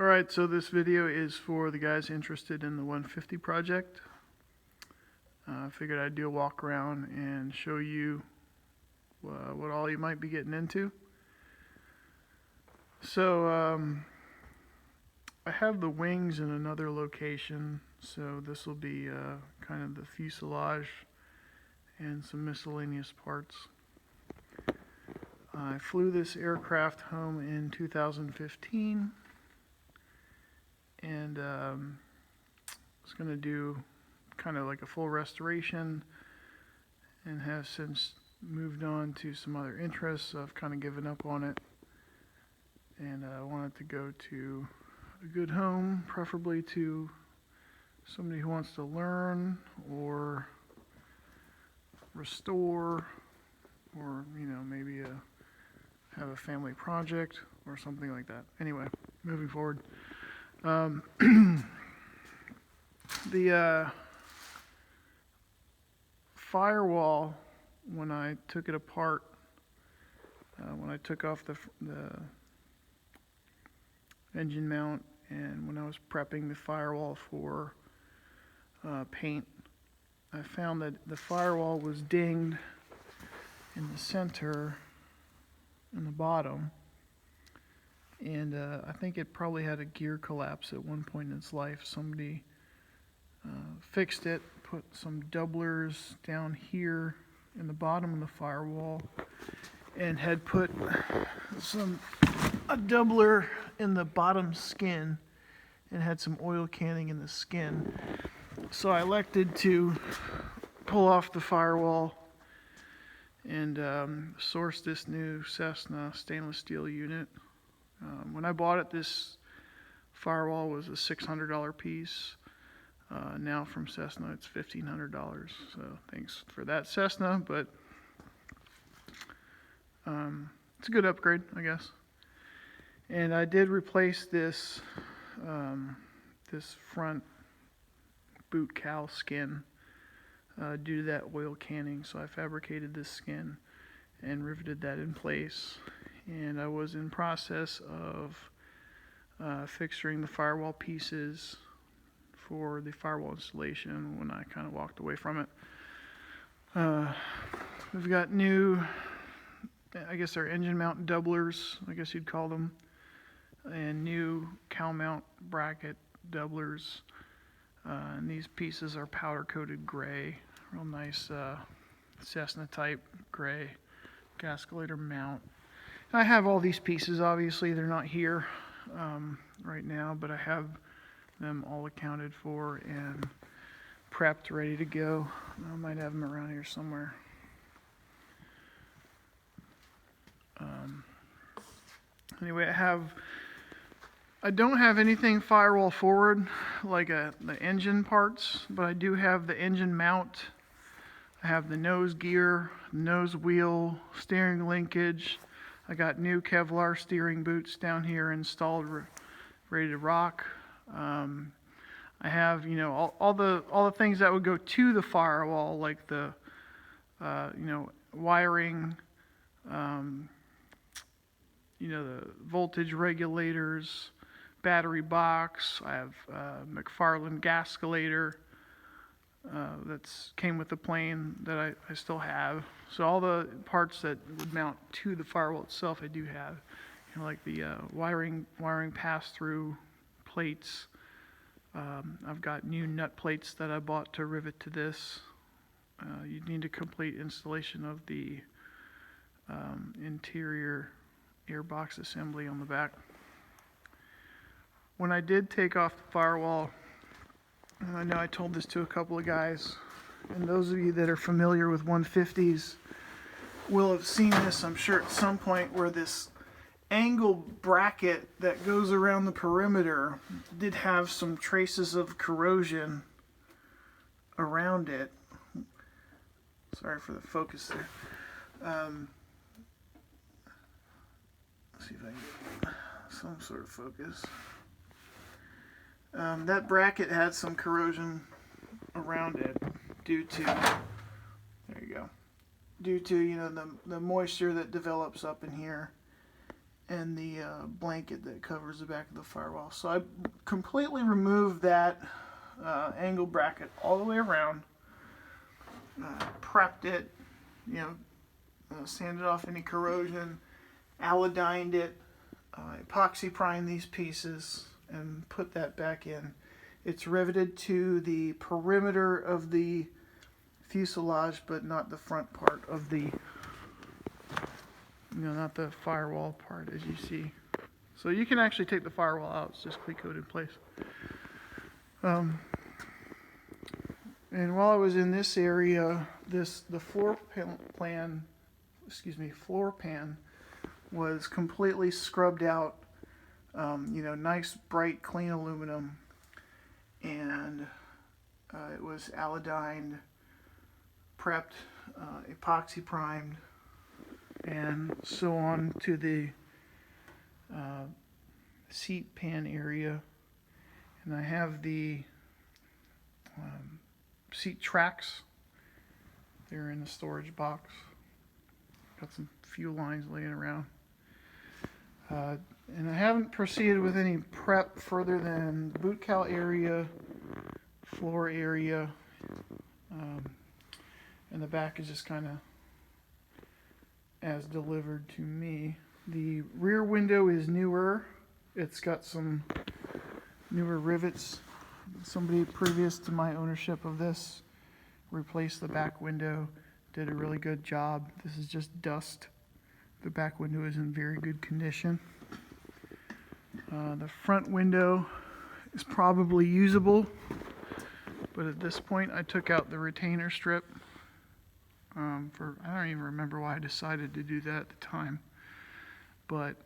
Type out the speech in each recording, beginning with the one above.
Alright, so this video is for the guys interested in the 150 project. I figured I'd do a walk around and show you what all you might be getting into. So I have the wings in another location, so this will be kind of the fuselage and some miscellaneous parts. I flew this aircraft home in 2015 and was going to do kind of like a full restoration, and have since moved on to some other interests. So I've kind of given up on it, and I wanted to go to a good home, preferably to somebody who wants to learn or restore, or maybe have a family project or something like that. Anyway, moving forward, the firewall, when I took it apart, when I took off the engine mount, and when I was prepping the firewall for paint, I found that the firewall was dinged in the center and the bottom, and I think it probably had a gear collapse at one point in its life. Somebody fixed it, put some doublers down here in the bottom of the firewall, and had put a doubler in the bottom skin, and had some oil canning in the skin. So I elected to pull off the firewall and source this new Cessna stainless steel unit. When I bought it, this firewall was a $600 piece. Now from Cessna, it's $1,500. So thanks for that, Cessna. But it's a good upgrade, I guess. And I did replace this this front boot cowl skin due to that oil canning. So I fabricated this skin and riveted that in place. And I was in process of fixturing the firewall pieces for the firewall installation when I kind of walked away from it. We've got new, I guess they're engine mount doublers, I guess you'd call them, and new cowl mount bracket doublers. And these pieces are powder coated gray, real nice Cessna type gray gascolator mount. And I have all these pieces. Obviously they're not here right now, but I have them all accounted for and prepped, ready to go. I might have them around here somewhere. Anyway, I don't have anything firewall forward like the engine parts, but I do have the engine mount. I have the nose gear, nose wheel, steering linkage. I got new Kevlar steering boots down here installed, ready to rock. I have all the things that would go to the firewall, like the wiring, the voltage regulators, battery box. I have McFarland gascolator that's came with the plane that I still have. So all the parts that would mount to the firewall itself, I do have. Like the wiring pass-through plates. I've got new nut plates that I bought to rivet to this. You need a complete installation of the interior airbox assembly on the back. When I did take off the firewall, and I know I told this to a couple of guys, and those of you that are familiar with 150s will have seen this, I'm sure, at some point, where this angle bracket that goes around the perimeter did have some traces of corrosion around it. Sorry for the focus there. Let's see if I can get some sort of focus. That bracket had some corrosion around it due to, the moisture that develops up in here. and the blanket that covers the back of the firewall. So I completely removed that angle bracket all the way around, prepped it, sanded off any corrosion, alodined it, epoxy primed these pieces, and put that back in. It's riveted to the perimeter of the fuselage, but not the front part of the, not the firewall part, as you see. So you can actually take the firewall out. It's just Clecoat in place. And while I was in this area, the floor pan was completely scrubbed out. Nice, bright, clean aluminum, and it was alodined, prepped, epoxy primed, and so on to the seat pan area. And I have the seat tracks. They're in the storage box. Got some fuel lines laying around. And I haven't proceeded with any prep further than the boot cowl area, floor area, and the back is just kind of as delivered to me. The rear window is newer. It's got some newer rivets. Somebody previous to my ownership of this replaced the back window, did a really good job. This is just dust. The back window is in very good condition. The front window is probably usable, but at this point I took out the retainer strip. I don't even remember why I decided to do that at the time. But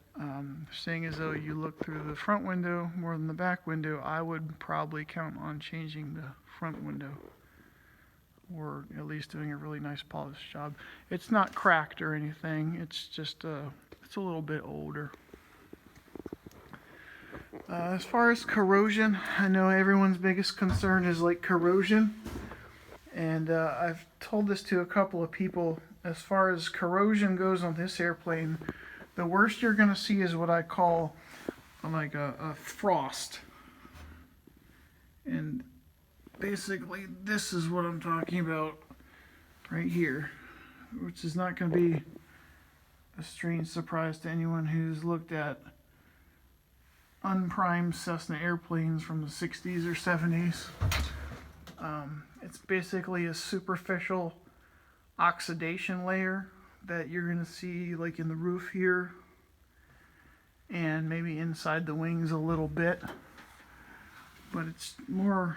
seeing as though you look through the front window more than the back window, I would probably count on changing the front window, or at least doing a really nice polish job. It's not cracked or anything. It's just it's a little bit older. As far as corrosion, I know everyone's biggest concern is like corrosion, and I've told this to a couple of people. As far as corrosion goes on this airplane, the worst you're going to see is what I call like a frost. And basically this is what I'm talking about right here, which is not going to be a strange surprise to anyone who's looked at unprimed Cessna airplanes from the 60s or 70s. It's basically a superficial oxidation layer that you're going to see like in the roof here and maybe inside the wings a little bit, but it's more,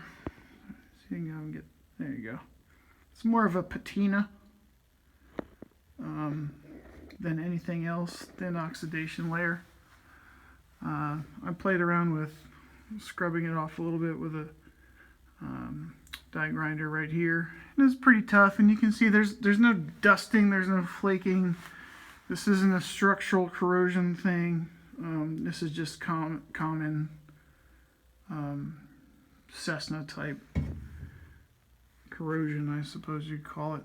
see if I can get, there you go, it's more of a patina than anything else, thin oxidation layer. I played around with scrubbing it off a little bit with a die grinder right here. And it's pretty tough, and you can see there's no dusting, there's no flaking. This isn't a structural corrosion thing. This is just common Cessna type corrosion, I suppose you'd call it.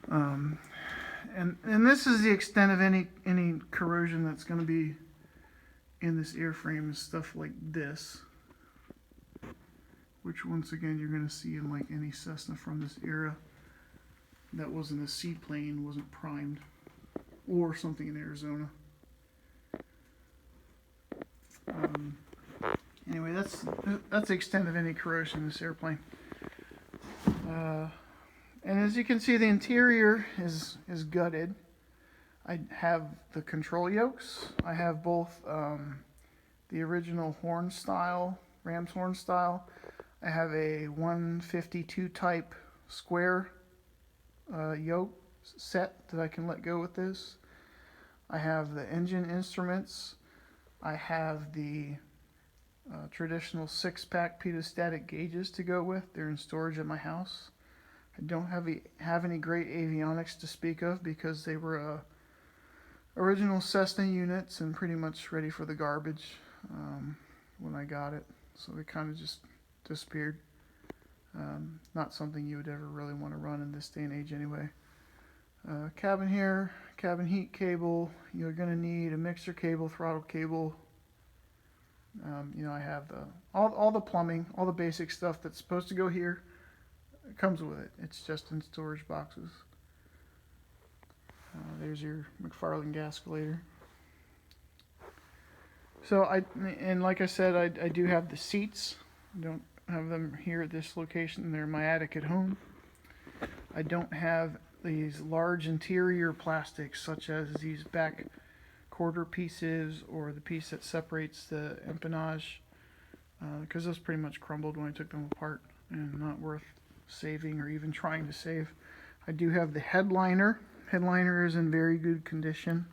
And this is the extent of any corrosion that's going to be in this airframe, is stuff like this, which once again you're going to see in like any Cessna from this era that wasn't a seaplane, wasn't primed, or something in Arizona. Anyway, that's the extent of any corrosion in this airplane. And as you can see, the interior is gutted. I have the control yokes. I have both the original horn style, Ram's horn style. I have a 152 type square yoke set that I can let go with this. I have the engine instruments. I have the traditional 6-pack pitot-static gauges to go with. They're in storage at my house. I don't have any great avionics to speak of because they were original Cessna units and pretty much ready for the garbage when I got it. So they kind of just disappeared. Not something you would ever really want to run in this day and age anyway. Cabin here, cabin heat cable. You're going to need a mixer cable, throttle cable. I have all the plumbing, all the basic stuff that's supposed to go here. It comes with it. It's just in storage boxes. There's your McFarland gascolator. So like I said, I do have the seats. I don't have them here at this location. They're in my attic at home. I don't have these large interior plastics such as these back quarter pieces or the piece that separates the empennage, because those pretty much crumbled when I took them apart and not worth saving or even trying to save. I do have the headliner. Headliner is in very good condition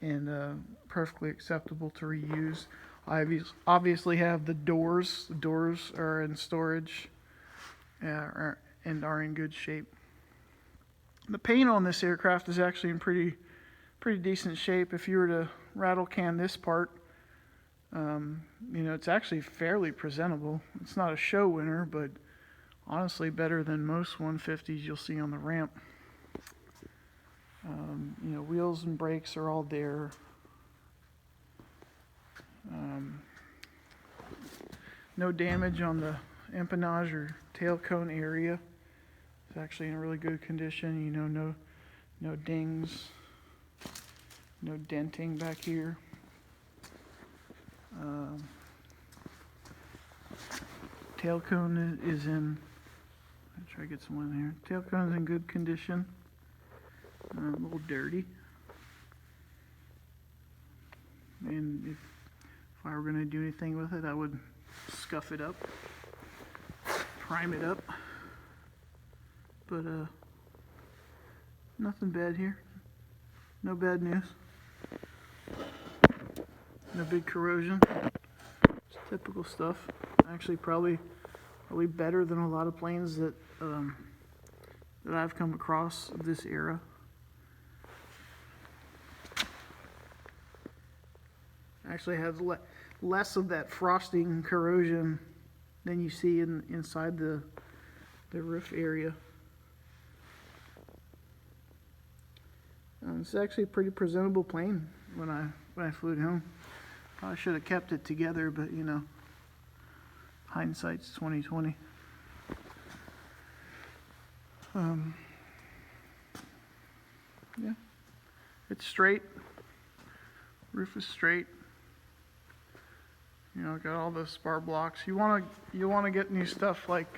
and perfectly acceptable to reuse. I obviously have the doors. The doors are in storage and are in good shape. The paint on this aircraft is actually in pretty decent shape. If you were to rattle can this part, it's actually fairly presentable. It's not a show winner, but honestly better than most 150s you'll see on the ramp. Wheels and brakes are all there. No damage on the empennage or tail cone area. It's actually in really good condition. No dings, no denting back here. Tail cone is in. I'll try to get some in here. Tail cone is in good condition. A little dirty. And if I were going to do anything with it, I would scuff it up, prime it up. But nothing bad here. No bad news. No big corrosion. It's typical stuff. Actually, probably better than a lot of planes that I've come across of this era. Actually has less of that frosting corrosion than you see inside the roof area. It's actually a pretty presentable plane when I flew it home. Probably should have kept it together, but hindsight's 20/20. Yeah, it's straight. Roof is straight. Got all the spar blocks. You want to get new stuff like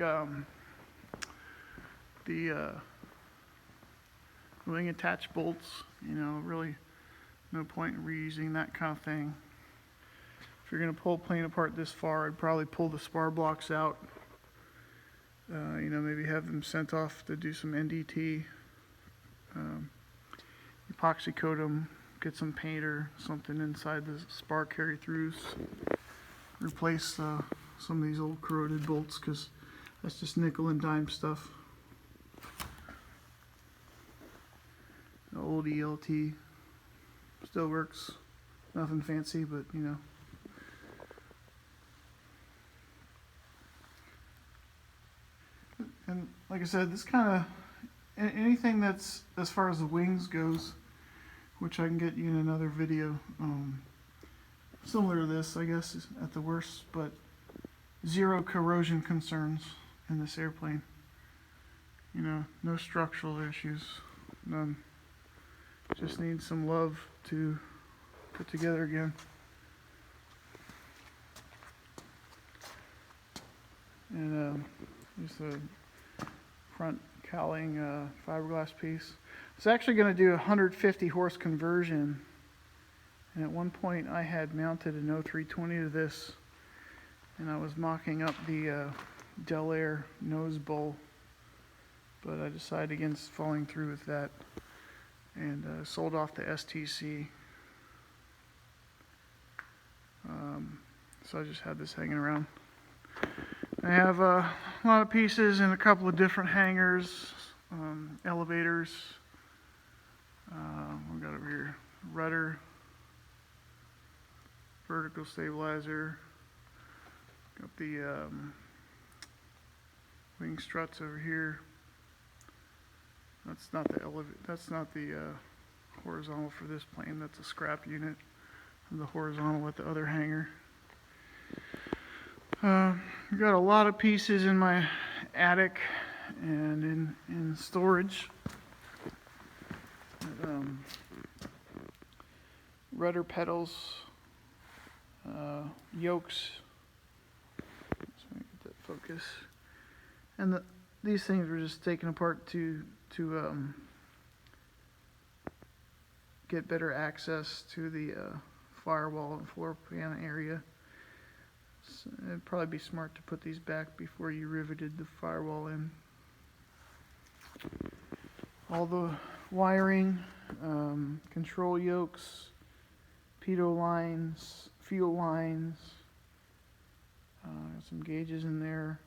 the wing attach bolts. Really no point in reusing that kind of thing. If you're going to pull a plane apart this far, I'd probably pull the spar blocks out. Maybe have them sent off to do some NDT. Epoxy coat them, get some paint or something inside the spar carry-throughs. Replace some of these old corroded bolts because that's just nickel and dime stuff. The old ELT still works. Nothing fancy, but And like I said, this kind of anything that's as far as the wings goes, which I can get you in another video. Similar to this, I guess, at the worst, but zero corrosion concerns in this airplane. No structural issues, none. Just needs some love to put together again. And just a front cowling fiberglass piece. It's actually going to do a 150 horse conversion. And at one point I had mounted an O320 to this, and I was mocking up the Del Air nose bowl, but I decided against following through with that and sold off the STC. So I just had this hanging around. I have a lot of pieces in a couple of different hangars, elevators. We've got over here rudder, vertical stabilizer, got the wing struts over here, That's not the that's not the horizontal for this plane. That's a scrap unit. The horizontal with the other hanger. I've got a lot of pieces in my attic and in storage. Rudder pedals, yokes. Let me get that focus. And these things were just taken apart to get better access to the firewall and floor pan area. So it'd probably be smart to put these back before you riveted the firewall in. All the wiring, control yokes, pitot lines, fuel lines, got some gauges in there,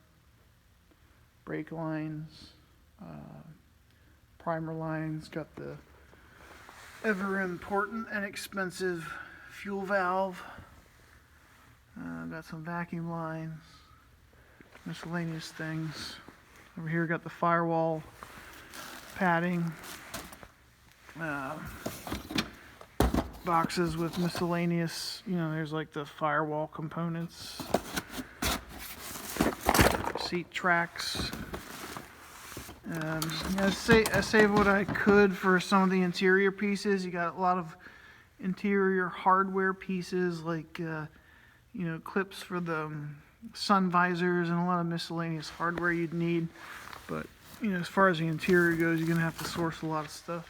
brake lines, primer lines, got the ever important and expensive fuel valve, got some vacuum lines, miscellaneous things. Over here got the firewall padding, boxes with miscellaneous, there's like the firewall components, seat tracks. I saved what I could for some of the interior pieces. You got a lot of interior hardware pieces like clips for the sun visors and a lot of miscellaneous hardware you'd need. But as far as the interior goes, you're gonna have to source a lot of stuff.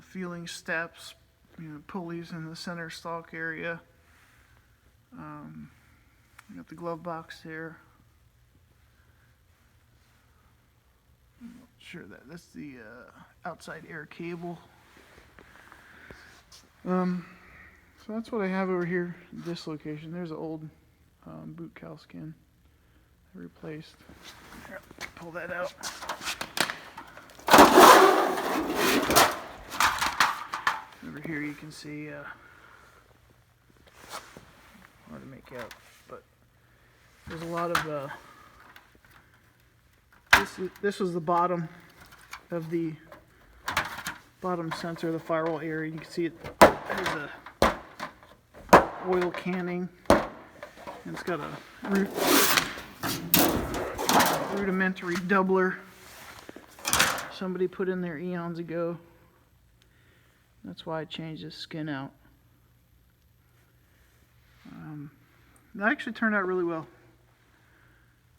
Feeling steps, pulleys in the center stalk area. You got the glove box there. Sure, that's the outside air cable. So that's what I have over here. This location. There's an old boot cowl skin I replaced. Here, pull that out. Over here you can see hard to make out, but there's a lot of this was the bottom of the bottom sensor of the firewall area. You can see it has a oil canning, and it's got a rudimentary doubler somebody put in there eons ago. That's why I changed this skin out. That actually turned out really well.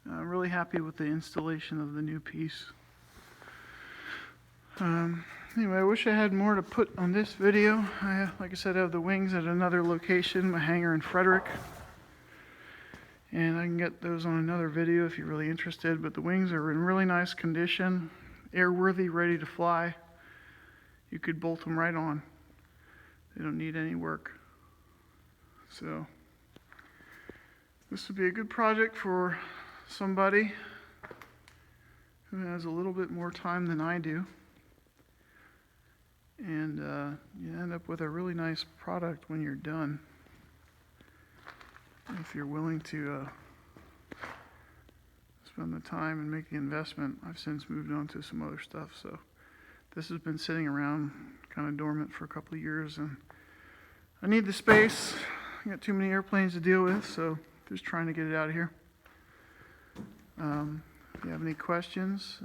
I'm really happy with the installation of the new piece. Anyway, I wish I had more to put on this video. Like I said, I have the wings at another location, my hangar in Frederick. And I can get those on another video if you're really interested. But the wings are in really nice condition, airworthy, ready to fly. You could bolt them right on. They don't need any work. So this would be a good project for somebody who has a little bit more time than I do. And you end up with a really nice product when you're done. If you're willing to spend the time and make the investment. I've since moved on to some other stuff, so this has been sitting around kind of dormant for a couple of years, and I need the space. I got too many airplanes to deal with, so just trying to get it out of here. If you have any questions,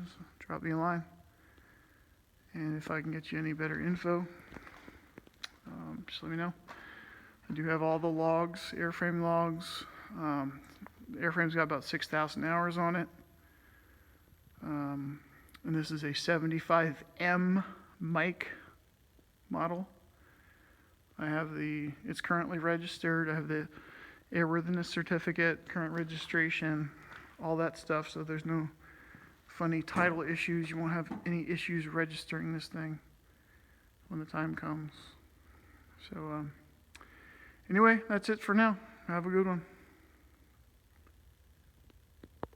just drop me a line. And if I can get you any better info, just let me know. I do have all the logs, airframe logs. The airframe's got about 6,000 hours on it. And this is a 75M Mike model. It's currently registered. I have the airworthiness certificate, current registration, all that stuff, so there's no funny title issues. You won't have any issues registering this thing when the time comes. So anyway, that's it for now. Have a good one.